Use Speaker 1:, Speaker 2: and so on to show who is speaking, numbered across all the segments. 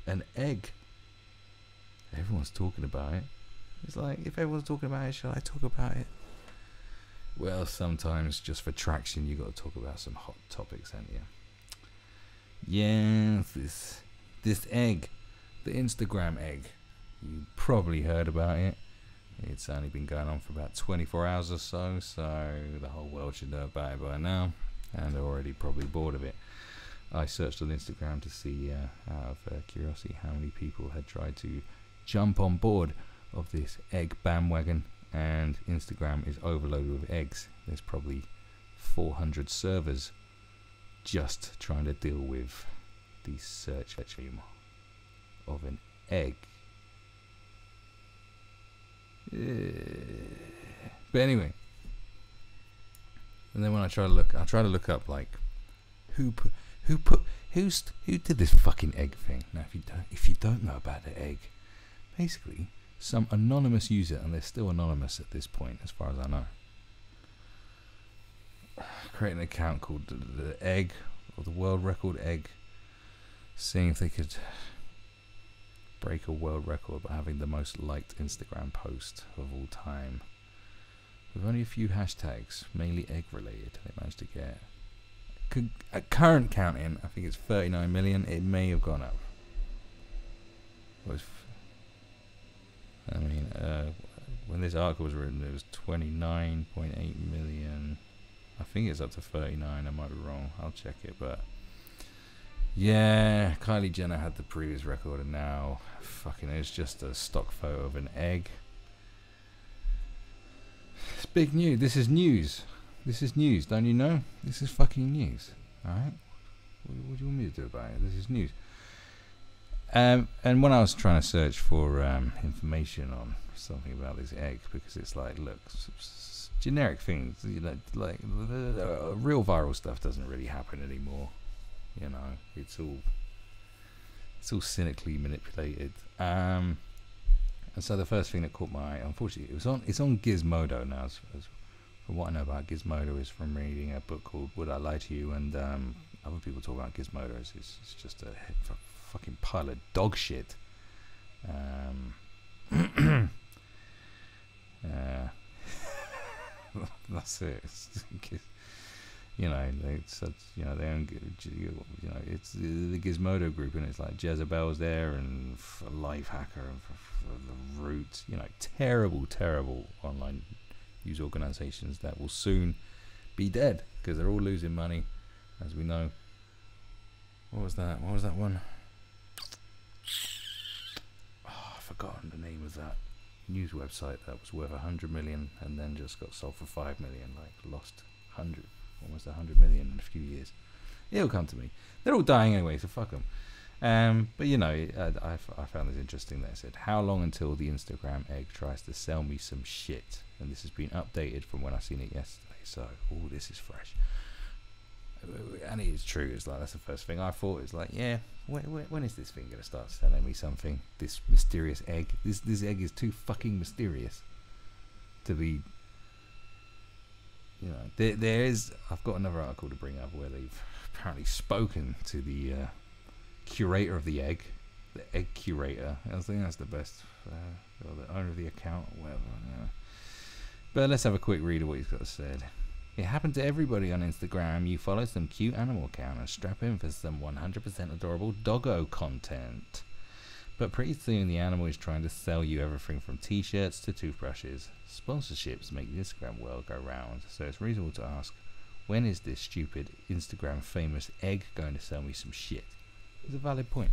Speaker 1: an egg. Everyone's talking about it. It's like, if everyone's talking about it, shall I talk about it? Well, sometimes just for traction, you got to talk about some hot topics, haven't you? Yes, this egg, the Instagram egg. You probably heard about it. It's only been going on for about 24 hours or so, so the whole world should know about it by now, and they're already probably bored of it. I searched on Instagram to see, out of curiosity, how many people had tried to jump on board of this egg bandwagon, and Instagram is overloaded with eggs. There's probably 400 servers just trying to deal with the search volume of an egg. But anyway, and then when I try to look up like who did this fucking egg thing. Now, if you don't know about the egg, basically some anonymous user, and they're still anonymous at this point, as far as I know, create an account called the Egg, or the World Record Egg, seeing if they could break a world record by having the most liked Instagram post of all time. With only a few hashtags, mainly egg related, they managed to get. At current counting, I think it's 39 million. It may have gone up. When this article was written, it was 29.8 million. I think it's up to 39. I might be wrong. I'll check it, but yeah, Kylie Jenner had the previous record, and now fucking it's just a stock photo of an egg. It's big news. This is news. This is news. Don't you know? This is fucking news. All right. What do you want me to do about it? This is news. And when I was trying to search for information on something about this egg, because it's like, look, generic things, you know, like real viral stuff doesn't really happen anymore. You know, it's all cynically manipulated. And so the first thing that caught my eye, unfortunately, it's on Gizmodo now. As from what I know about Gizmodo is from reading a book called Would I Lie to You, and other people talk about Gizmodo as it's just a fucking pile of dog shit. That's it. You know, it's they own, you know, it's the Gizmodo group, and it's like Jezebel's there, and Lifehacker, and the Root, you know, terrible online news organizations that will soon be dead because they're all losing money, as we know. What was that one? Oh, I've forgotten the name of that news website that was worth 100 million and then just got sold for 5 million. Like, lost almost 100 million in a few years. It'll come to me. They're all dying anyway, so fuck them. But you know, I found this interesting. That said, how long until the Instagram egg tries to sell me some shit? And this has been updated from when I seen it yesterday. So, this is fresh. And it is true. It's like, that's the first thing I thought. It's like, yeah, when is this thing gonna start selling me something? This mysterious egg. This egg is too fucking mysterious to be. You know, there is. I've got another article to bring up where they've apparently spoken to the curator of the egg, the egg curator. I think that's the best, or the owner of the account, or whatever. Yeah. But let's have a quick read of what he's got said. It happened to everybody on Instagram. You follow some cute animal account and strap in for some 100% adorable doggo content. But pretty soon the animal is trying to sell you everything from t-shirts to toothbrushes. Sponsorships make the Instagram world go round, so it's reasonable to ask, when is this stupid Instagram famous egg going to sell me some shit? It's a valid point.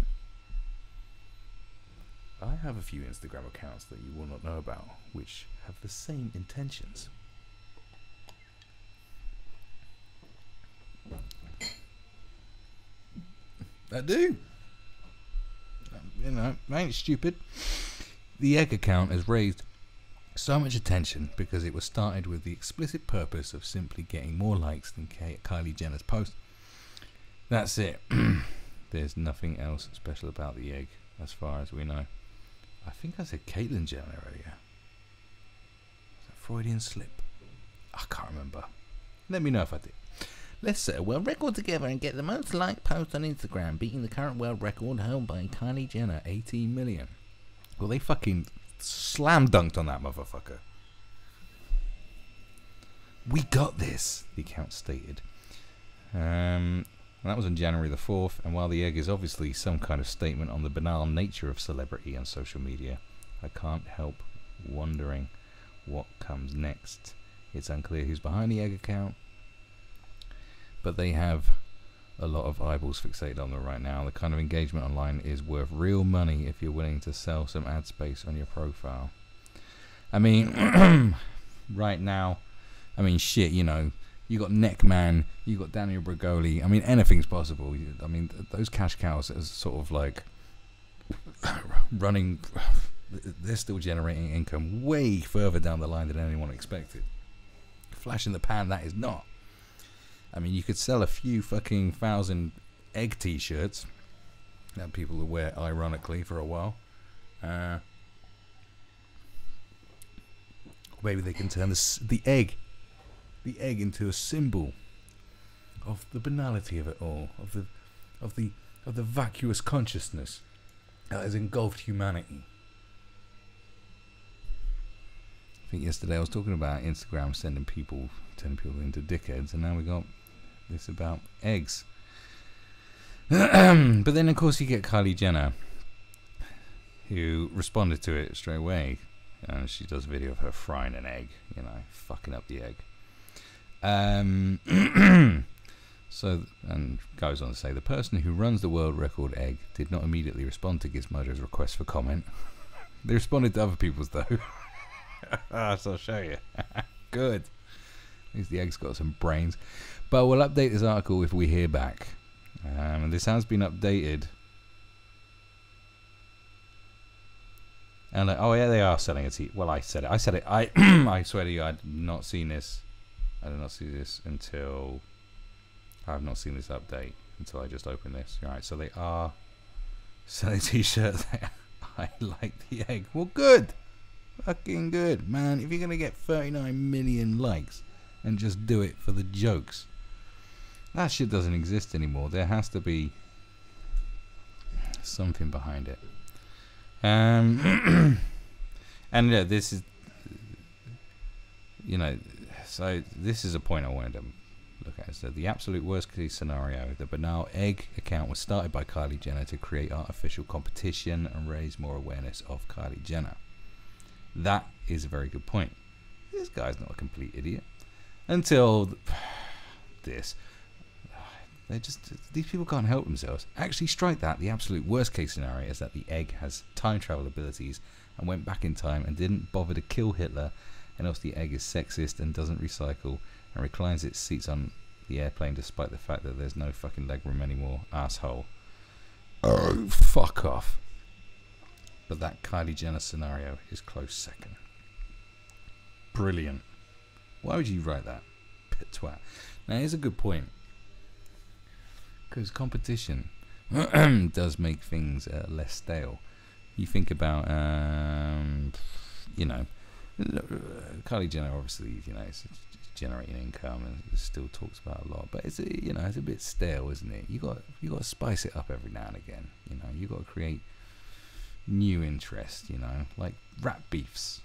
Speaker 1: I have a few Instagram accounts that you will not know about, which have the same intentions. I do. You know, I ain't stupid. The egg account has raised so much attention because it was started with the explicit purpose of simply getting more likes than Kylie Jenner's post. That's it. There's nothing else special about the egg, as far as we know. I think I said Caitlyn Jenner earlier. Was that Freudian slip? I can't remember. Let me know if I did. Let's set a world record together and get the most liked post on Instagram, beating the current world record held by Kylie Jenner, 18 million. Well, they fucking slam dunked on that motherfucker. We got this, the account stated. And that was on January the 4th, and while the egg is obviously some kind of statement on the banal nature of celebrity and social media, I can't help wondering what comes next. It's unclear who's behind the egg account, but they have a lot of eyeballs fixated on them right now. The kind of engagement online is worth real money if you're willing to sell some ad space on your profile. I mean, right now, I mean, shit, you know, you got Neckman, you got Daniel Brigoli. I mean, anything's possible. I mean, those cash cows are sort of like running, they're still generating income way further down the line than anyone expected. Flash in the pan, that is not. I mean, you could sell a few fucking thousand egg t-shirts that people will wear ironically for a while. Maybe they can turn the egg into a symbol of the banality of it all, of the vacuous consciousness that has engulfed humanity. I think yesterday I was talking about Instagram turning people into dickheads, and now we got this about eggs. But then of course you get Kylie Jenner, who responded to it straight away, and she does a video of her frying an egg, you know, fucking up the egg. So, and goes on to say, the person who runs the world record egg did not immediately respond to Gizmodo's request for comment. They responded to other people's though. So I'll show you. Good. At least the egg's got some brains. But we'll update this article if we hear back. And this has been updated. And oh yeah, they are selling it. Well, I said it. I swear to you, I did not seen this. I did not see this until I have not seen this update until I just opened this. All right, so they are selling t-shirts. I like the egg. Well, good, fucking good, man. If you're gonna get 39 million likes and just do it for the jokes, that shit doesn't exist anymore. There has to be something behind it. And yeah, this is, you know, so this is a point I wanted to look at. So the absolute worst case scenario, the banal egg account was started by Kylie Jenner to create artificial competition and raise more awareness of Kylie Jenner. That is a very good point. This guy's not a complete idiot. Until this. These people can't help themselves. Actually strike that. The absolute worst case scenario is that the egg has time travel abilities and went back in time and didn't bother to kill Hitler, and else the egg is sexist and doesn't recycle and reclines its seats on the airplane despite the fact that there's no fucking legroom anymore, asshole. Oh, fuck off. But that Kylie Jenner scenario is close second. Brilliant. Why would you write that? Pit twat. Now here's a good point. Because competition does make things less stale. You think about, you know, Kylie Jenner obviously, you know, it's generating income and it still talks about a lot, but it's a, you know, it's a bit stale, isn't it? You got to spice it up every now and again. You know, you got to create new interest. You know, like rap beefs.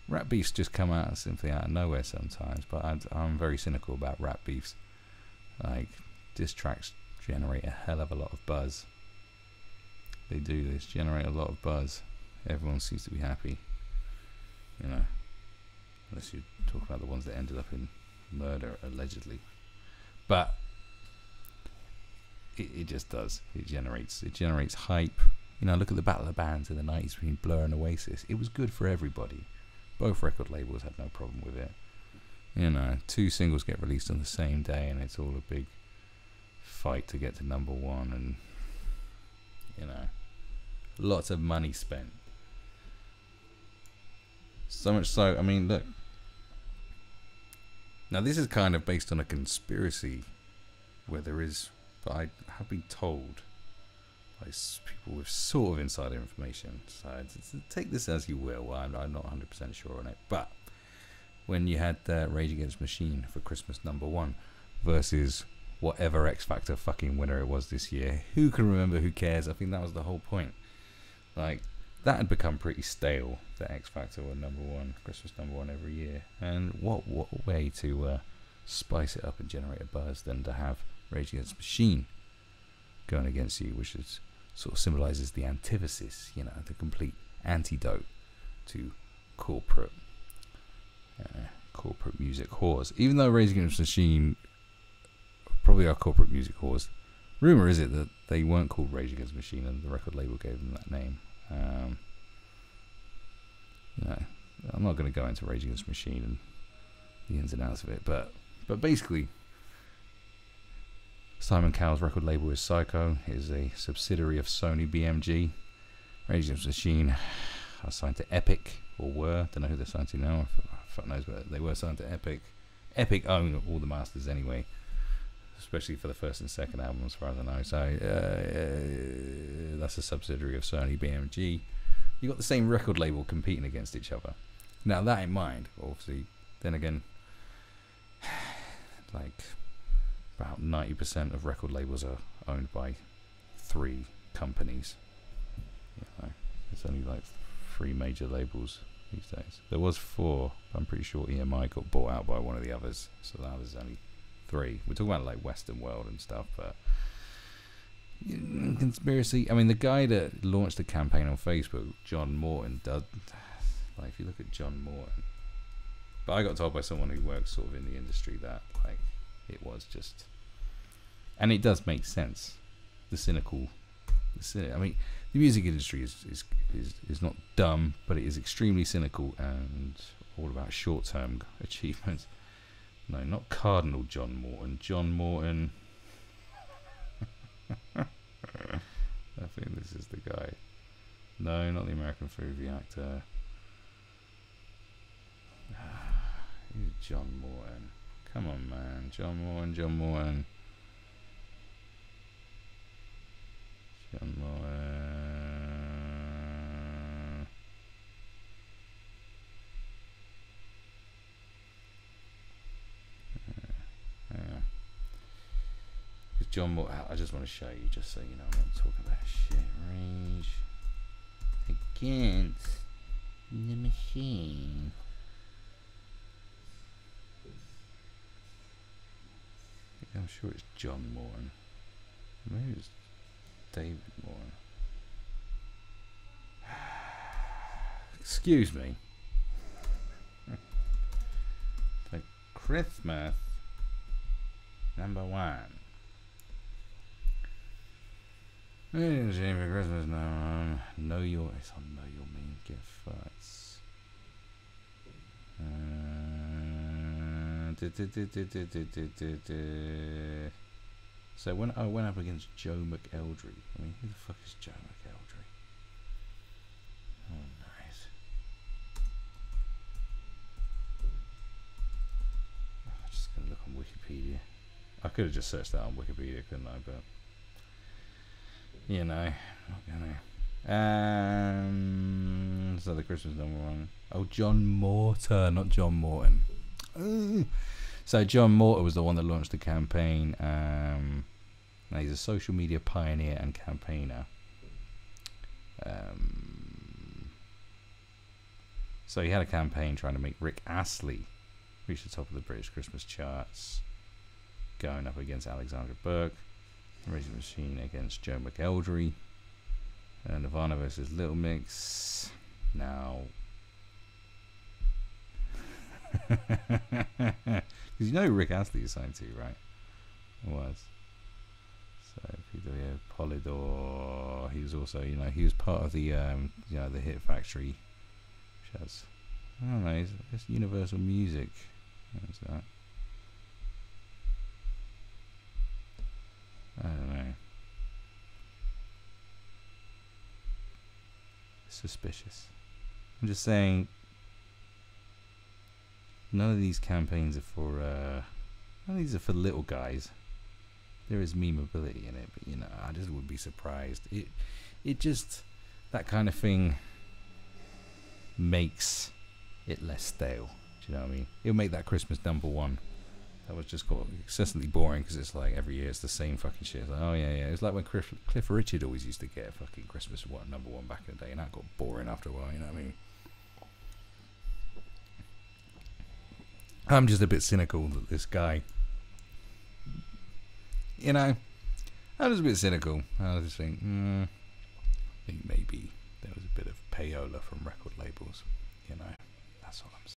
Speaker 1: Rap beefs just come out simply out of nowhere sometimes, but I'm very cynical about rap beefs. Like, diss tracks generate a hell of a lot of buzz. They do. They generate a lot of buzz. Everyone seems to be happy. You know, unless you talk about the ones that ended up in murder, allegedly. But it just does. It generates hype. You know, look at the Battle of the Bands in the 90s between Blur and Oasis. It was good for everybody. Both record labels had no problem with it. You know, 2 singles get released on the same day and it's all a big fight to get to number 1, and you know, lots of money spent. So much so, I mean, look. Now this is kind of based on a conspiracy where there is, but I have been told by people with sort of insider information. So take this as you will. I'm not 100% sure on it. But when you had Rage Against the Machine for Christmas #1, versus whatever X Factor fucking winner it was this year. Who can remember? Who cares? I think that was the whole point. Like, that had become pretty stale, that X Factor were number one, Christmas number one every year. And what way to spice it up and generate a buzz than to have Rage Against the Machine going against you, which is sort of symbolises the antithesis, you know, the complete antidote to corporate music whores. Even though Rage Against the Machine probably are corporate music whores, rumour is it that they weren't called Rage Against the Machine and the record label gave them that name. No, I'm not going to go into Rage Against the Machine and the ins and outs of it, but basically, Simon Cowell's record label is Psycho. It is a subsidiary of Sony BMG. Rage Against the Machine are signed to Epic, or were. Don't know who they're signed to now. Fuck knows, but they were signed to Epic. Epic own all the masters anyway, especially for the first and second album, as far as I know. So that's a subsidiary of Sony BMG. You got the same record label competing against each other. Now that in mind, obviously, then again, like about 90% of record labels are owned by 3 companies. You know, it's only like 3 major labels these days. There was 4. I'm pretty sure EMI got bought out by one of the others, so now there's only 3. We're talking about like Western World and stuff, but conspiracy. I mean, the guy that launched the campaign on Facebook, John Morton, does, like, if you look at John Morton, but I got told by someone who works sort of in the industry that like it was just, and it does make sense. I mean, the music industry is not dumb, but it is extremely cynical and all about short-term achievements. No, not Cardinal John Morton. John Morton. I think this is the guy. No, not the American movie actor. Who's John Morton? Come on, man. John Morton. John Morton. John Morton, I just want to show you, just so you know, I'm not talking about shit. Rage Against the Machine. I'm sure it's John Morton. Maybe it's David Morton. Excuse me. For Christmas number 1. For Christmas now. Know your. It's on Know Your Mean. Get Fucks. So when I went up against Joe McElderry. I mean, who the fuck is Joe McElderry? Oh, nice. I'm just gonna look on Wikipedia. I could have just searched that on Wikipedia, couldn't I? But you know, not gonna. So the Christmas number 1. Oh, John Mortar, not John Morton. Ooh. So John Mortar was the one that launched the campaign. Now he's a social media pioneer and campaigner. So he had a campaign trying to make Rick Astley reach the top of the British Christmas charts, going up against Alexandra Burke, Rage Against the Machine against Joe McElderry, and Nirvana versus Little Mix. Now, because you know who Rick Astley is signed to, right? It was. So PWA Polydor. He was also, you know, he was part of the, you know, the Hit Factory. Which has, I don't know, it's Universal Music. What's that? I don't know. Suspicious. I'm just saying, none of these campaigns are for none of these are for little guys. There is memeability in it, but you know, I just would be surprised. It just, that kind of thing makes it less stale. Do you know what I mean? It'll make that Christmas number 1 that was just got excessively boring because it's like every year it's the same fucking shit. It's like, oh yeah, it's like when Cliff Richard always used to get fucking Christmas #1 back in the day, and that got boring after a while. You know what I mean? I'm just a bit cynical that this guy, you know, I'm just a bit cynical. I just think, I think maybe there was a bit of payola from record labels, you know. That's all I'm saying.